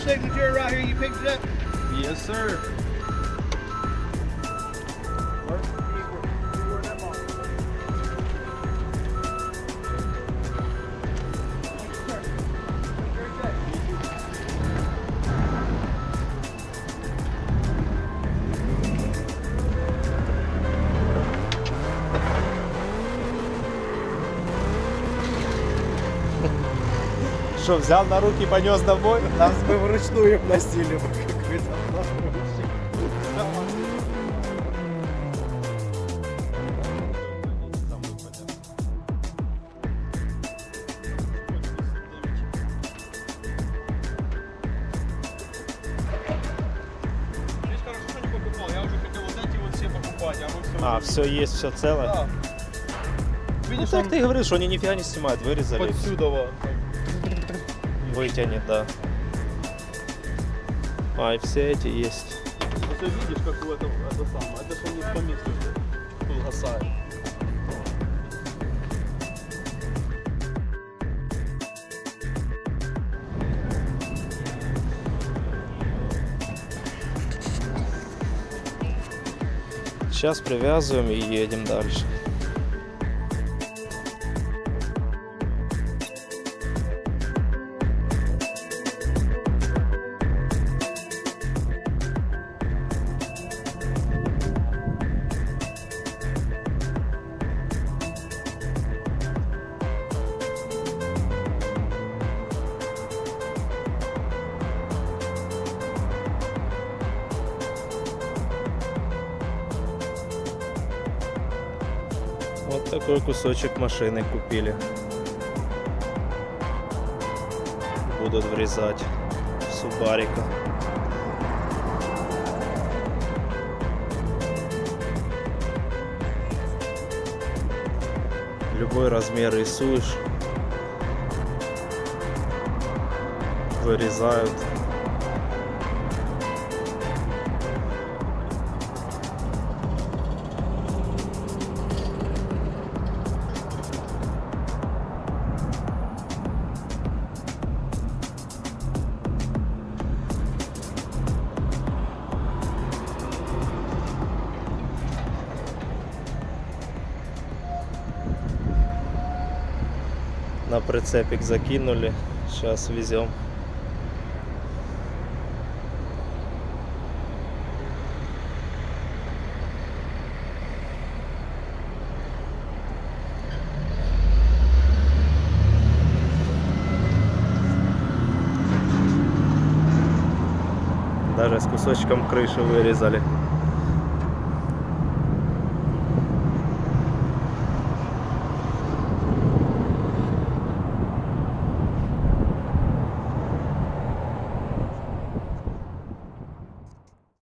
signature right here. You picked it up. Yes, sir. Что, взял на руки, понес домой? Нас бы вручную носили бы какой-то. Здесь хорошо, что не покупал. Я уже хотел вот эти вот все покупать, а вы все. А, все есть, все целое? Да. Ну, Видишь, так он ты и говоришь, что они нифига не снимают, вырезали. подсюда. Вытянет, да. А, и все эти есть. Ты видишь, как в этом, это самое. Это же он не по месту тут гасает. Сейчас привязываем и едем дальше. Вот такой кусочек машины купили. Будут врезать в Субарика. Любой размер рисуешь, вырезают. На прицепик закинули, сейчас везем. Даже с кусочком крыши вырезали.